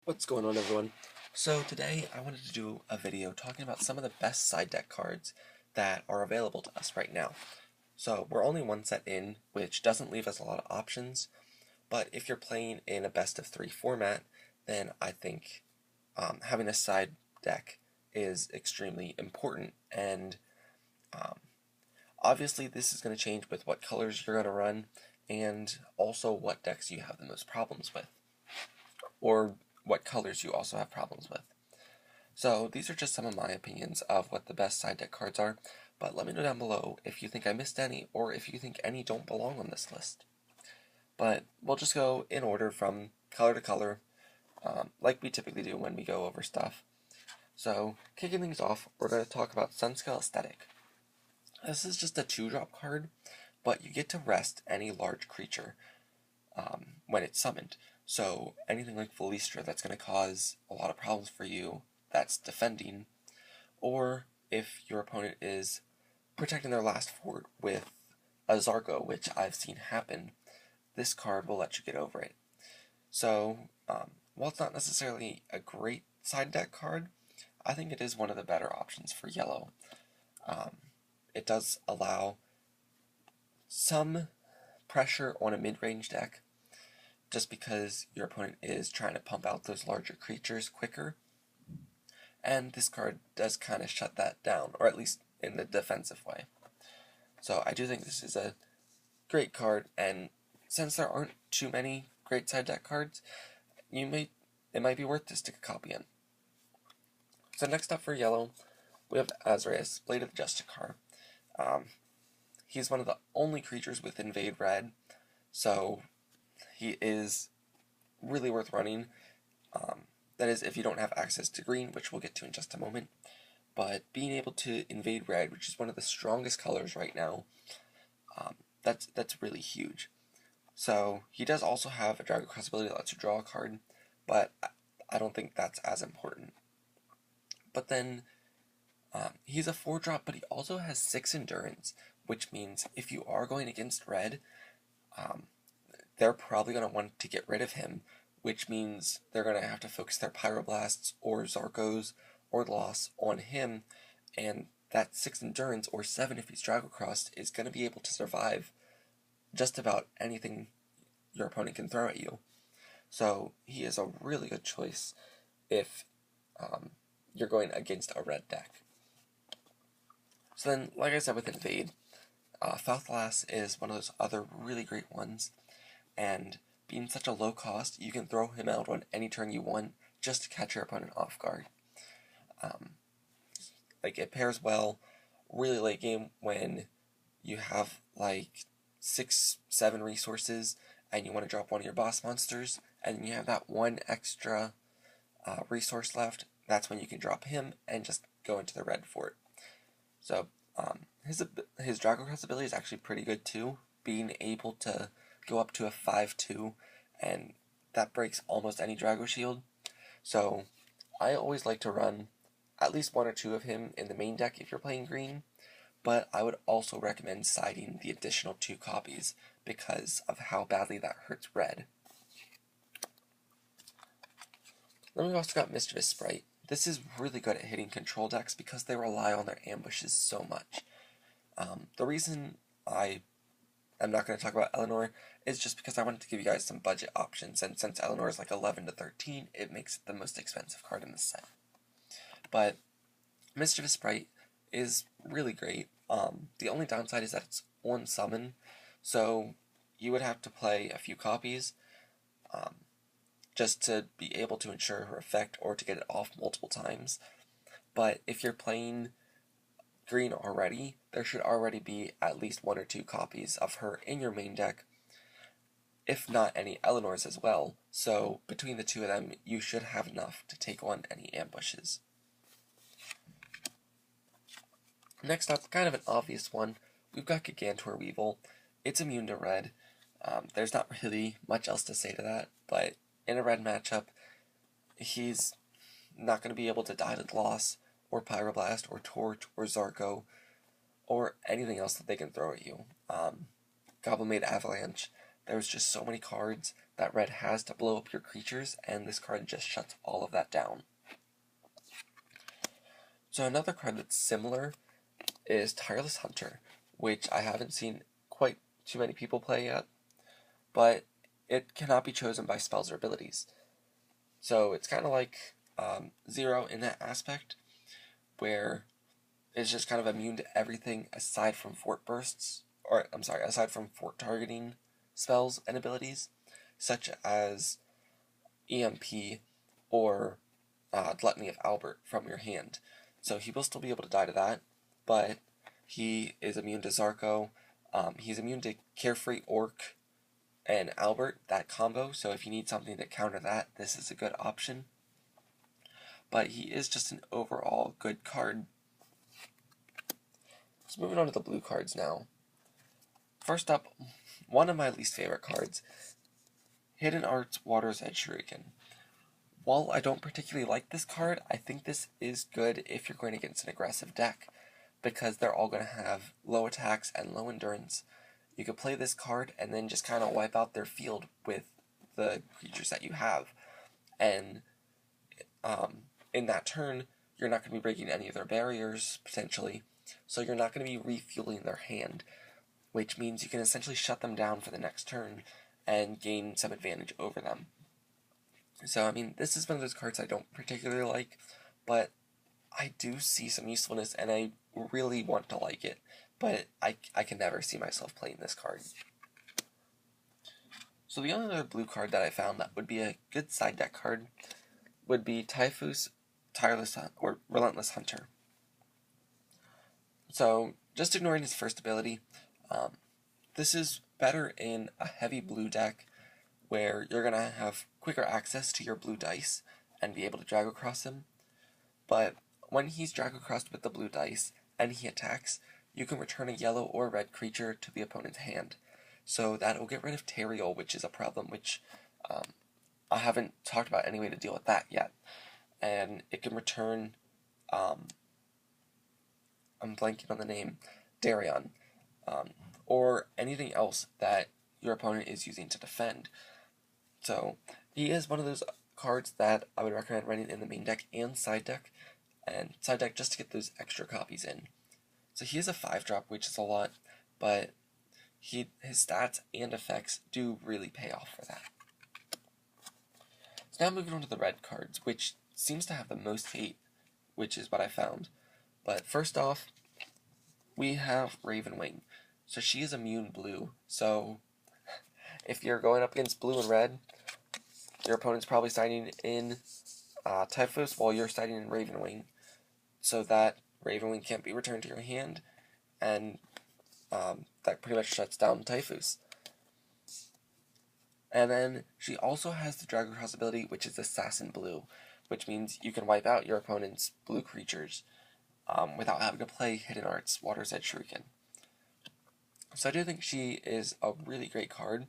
What's going on, everyone? So today I wanted to do a video talking about some of the best side deck cards that are available to us right now. So we're only one set in, which doesn't leave us a lot of options, but if you're playing in a best of 3 format, then I think having a side deck is extremely important, and obviously this is going to change with what colors you're going to run, and also what decks you have the most problems with, or what colors you also have problems with. So these are just some of my opinions of what the best side deck cards are, but let me know down below if you think I missed any, or if you think any don't belong on this list. But we'll just go in order from color to color, like we typically do when we go over stuff. So, kicking things off, we're going to talk about Sunscale Aesthetic. This is just a 2-drop card, but you get to rest any large creature when it's summoned. So anything like Felice that's going to cause a lot of problems for you that's defending, or if your opponent is protecting their last fort with a Zarko, which I've seen happen, this card will let you get over it. So while it's not necessarily a great side deck card, I think it is one of the better options for yellow. It does allow some pressure on a mid-range deck, just because your opponent is trying to pump out those larger creatures quicker, and this card does kind of shut that down, or at least in the defensive way. So I do think this is a great card, and since there aren't too many great side deck cards, it might be worth to stick a copy in. So next up for yellow, we have Reyes, Blade of the Justicar. He's one of the only creatures with Invade Red, so he is really worth running. That is, if you don't have access to green, which we'll get to in just a moment. But being able to invade red, which is one of the strongest colors right now, that's really huge. So he does also have a Dragon Cross ability that lets you draw a card, but I don't think that's as important. But then he's a 4-drop, but he also has 6 endurance, which means if you are going against red, they're probably going to want to get rid of him, which means they're going to have to focus their Pyroblasts or Zarkos or Loss on him, and that 6 endurance, or 7 if he's Dragon Crossed, is going to be able to survive just about anything your opponent can throw at you. So he is a really good choice if you're going against a red deck. So then, like I said with Invade, Baltheas is one of those other really great ones, and being such a low cost, you can throw him out on any turn you want just to catch your opponent off guard. Like, it pairs well really late game when you have like 6-7 resources and you want to drop one of your boss monsters, and you have that one extra resource left. That's when you can drop him and just go into the red fort. So his Dragon Cross ability is actually pretty good too, being able to go up to a 5/2, and that breaks almost any Drago Shield. So I always like to run at least 1 or 2 of him in the main deck if you're playing green, but I would also recommend siding the additional 2 copies because of how badly that hurts red. Then we've also got Mischief Sprite. This is really good at hitting control decks because they rely on their ambushes so much. The reason I'm not going to talk about Eleanor is just because I wanted to give you guys some budget options, and since Eleanor is like 11 to 13, it makes it the most expensive card in the set. But Mischief Sprite is really great. The only downside is that it's on summon, so you would have to play a few copies just to be able to ensure her effect or to get it off multiple times. But if you're playing green already, there should already be at least 1 or 2 copies of her in your main deck, if not any Eleanors as well, so between the 2 of them, you should have enough to take on any ambushes. Next up, kind of an obvious one, we've got Gigantor Weevil. It's immune to red. There's not really much else to say to that, but in a red matchup, he's not going to be able to die to Loss, or Pyroblast, or Torch, or Zarko, or anything else that they can throw at you. Goblin made Avalanche. There's just so many cards that red has to blow up your creatures, and this card just shuts all of that down. So another card that's similar is Tireless Hunter, which I haven't seen quite too many people play yet, but it cannot be chosen by spells or abilities. So it's kind of like Zero in that aspect, where it's just kind of immune to everything aside from fort bursts, or I'm sorry, aside from fort targeting spells and abilities, such as EMP or Gluttony of Albert from your hand. So he will still be able to die to that, but he is immune to Zarko. He's immune to Carefree Orc and Albert, that combo, so if you need something to counter that, this is a good option. But he is just an overall good card. So moving on to the blue cards now. First up, one of my least favorite cards, Hidden Arts Water's Edge Shuriken. While I don't particularly like this card, I think this is good if you're going against an aggressive deck, because they're all going to have low attacks and low endurance. You could play this card and then just kind of wipe out their field with the creatures that you have. And in that turn, you're not going to be breaking any of their barriers, potentially, so you're not going to be refueling their hand, which means you can essentially shut them down for the next turn and gain some advantage over them. So, I mean, this is one of those cards I don't particularly like, but I do see some usefulness, and I really want to like it, but I can never see myself playing this card. So the only other blue card that I found that would be a good side deck card would be Typhus, Tireless, or Relentless Hunter. So, just ignoring his first ability, this is better in a heavy blue deck where you're going to have quicker access to your blue dice and be able to drag across him. But when he's drag across with the blue dice and he attacks, you can return a yellow or red creature to the opponent's hand. So that will get rid of Tyrael, which is a problem which I haven't talked about any way to deal with that yet. And it can return, I'm blanking on the name, Darion, or anything else that your opponent is using to defend. So he is one of those cards that I would recommend running in the main deck and side deck just to get those extra copies in. So he is a 5-drop, which is a lot, but his stats and effects do really pay off for that. So now moving on to the red cards, which seems to have the most hate, which is what I found. But first off, we have Ravenwing. So she is immune blue, so if you're going up against blue and red, your opponent's probably siding in Typhus while you're siding in Ravenwing, so that Ravenwing can't be returned to your hand, and that pretty much shuts down Typhus. And then she also has the Drag Across ability, which is Assassin Blue, which means you can wipe out your opponent's blue creatures without having to play Hidden Arts Water's Edge Shuriken. So I do think she is a really great card,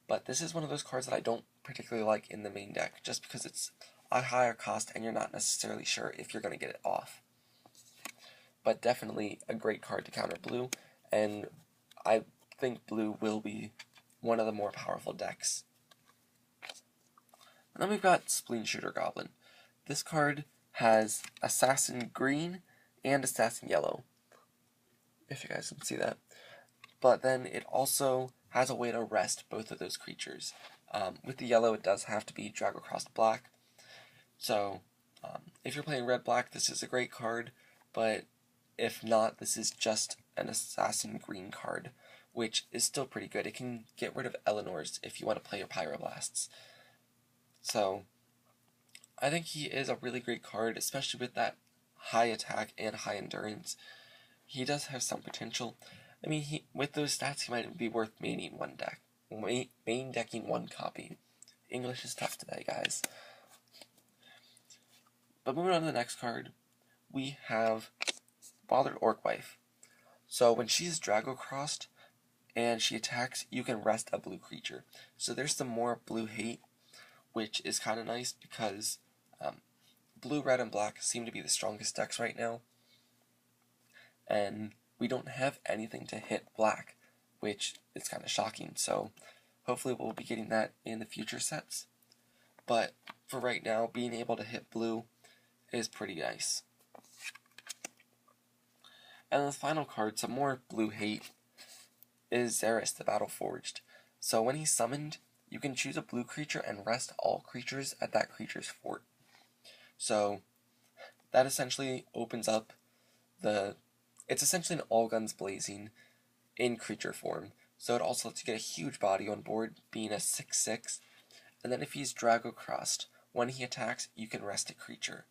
but this is one of those cards that I don't particularly like in the main deck, just because it's a higher cost and you're not necessarily sure if you're going to get it off. But definitely a great card to counter blue, and I think blue will be one of the more powerful decks. And then we've got Spleen Shooter Goblin. This card has Assassin Green and Assassin Yellow, if you guys can see that. But then it also has a way to rest both of those creatures. With the yellow, it does have to be Drag Across Black. So, if you're playing red-black, this is a great card, but if not, this is just an Assassin Green card, which is still pretty good. It can get rid of Eleanor's if you want to play your Pyroblasts. So, I think he is a really great card, especially with that high attack and high endurance. He does have some potential. I mean, with those stats, he might be worth maining main decking one copy. English is tough today, guys. But moving on to the next card, we have Bothered Orc Life. So when she's Drago Crossed and she attacks, you can rest a blue creature. So there's some more blue hate, which is kind of nice because blue, red, and black seem to be the strongest decks right now. And we don't have anything to hit black, which is kind of shocking. So Hopefully we'll be getting that in the future sets. But for right now, being able to hit blue is pretty nice. And the final card, some more blue hate, is Eris, the Battle Forged. So when he's summoned, you can choose a blue creature and rest all creatures at that creature's fort. So that essentially opens up it's essentially an all guns blazing in creature form. So it also lets you get a huge body on board, being a 6/6. And then if he's Drago Crossed, when he attacks, you can rest a creature.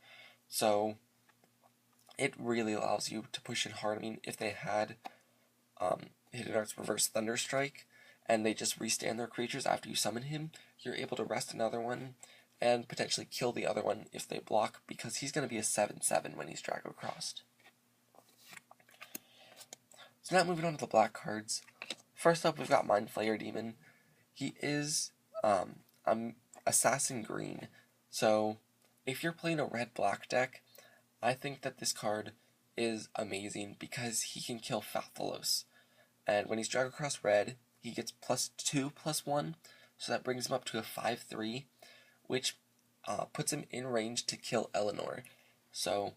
So it really allows you to push in hard. I mean, if they had Hidden Art's Reverse Thunderstrike, and they just restand their creatures after you summon him, you're able to rest another one, and potentially kill the other one if they block, because he's going to be a 7/7 when he's Drago Crossed. So now moving on to the black cards. First up, we've got Mind Flayer Demon. He is Assassin Green, so if you're playing a red-black deck, I think that this card is amazing because he can kill Felice. And when he's Drago Crossed red, he gets +2/+1, so that brings him up to a 5/3, which puts him in range to kill Eleanor. So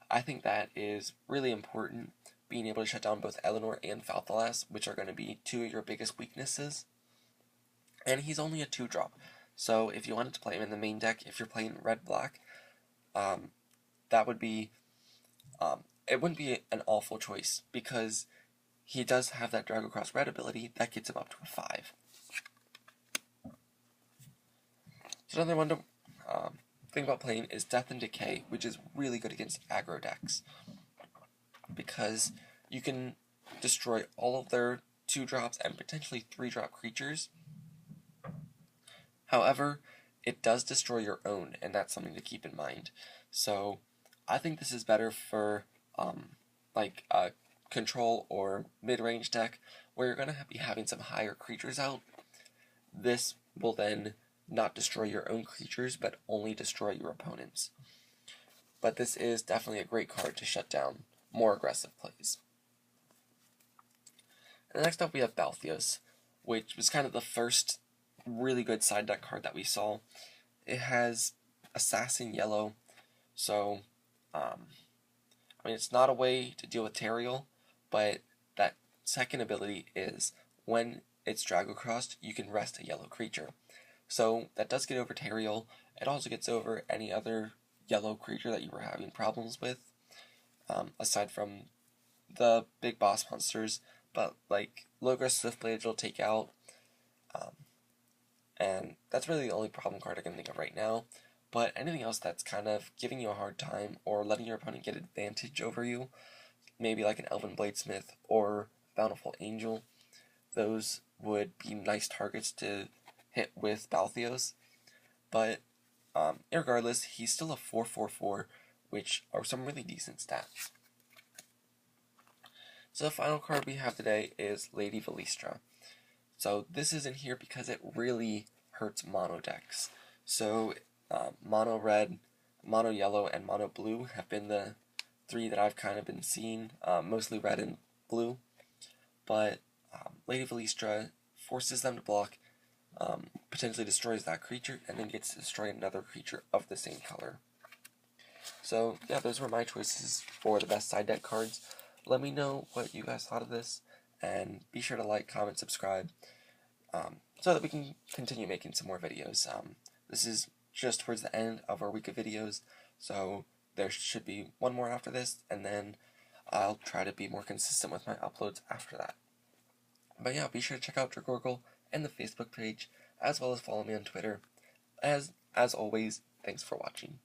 I think that is really important, being able to shut down both Eleanor and Felice, which are going to be two of your biggest weaknesses. And he's only a 2-drop, so if you wanted to play him in the main deck, if you're playing red-black, that would be, it wouldn't be an awful choice, because he does have that Drago Cross red ability that gets him up to a 5. So another one to think about playing is Death and Decay, which is really good against aggro decks, because you can destroy all of their 2-drops and potentially 3-drop creatures. However, it does destroy your own, and that's something to keep in mind. So I think this is better for like a control or mid-range deck where you're going to be having some higher creatures out. This will then not destroy your own creatures, but only destroy your opponents. But this is definitely a great card to shut down more aggressive plays. And next up we have Baltheas, which was kind of the first really good side deck card that we saw. It has Assassin Yellow, so I mean, it's not a way to deal with Tyrael, but that second ability is when it's Drago Crossed, you can rest a yellow creature. So that does get over Tyrael. It also gets over any other yellow creature that you were having problems with, aside from the big boss monsters, but like Logos Swiftblade will take out, and that's really the only problem card I can think of right now. But anything else that's kind of giving you a hard time or letting your opponent get advantage over you, maybe like an Elven Bladesmith or Bountiful Angel, those would be nice targets to hit with Baltheas. But regardless, he's still a 4/4/4, which are some really decent stats. So the final card we have today is Lady Velistra. So this is in here because it really hurts mono decks. So mono red, mono yellow, and mono blue have been the 3 that I've kind of been seeing, mostly red and blue. But Lady Velistra forces them to block, potentially destroys that creature, and then gets to destroy another creature of the same color. So yeah, those were my choices for the best side deck cards. Let me know what you guys thought of this, and be sure to like, comment, subscribe, so that we can continue making some more videos. This is just towards the end of our week of videos, so there should be one more after this, and then I'll try to be more consistent with my uploads after that. But yeah, be sure to check out Dragorgle and the Facebook page, as well as follow me on Twitter. As always, thanks for watching.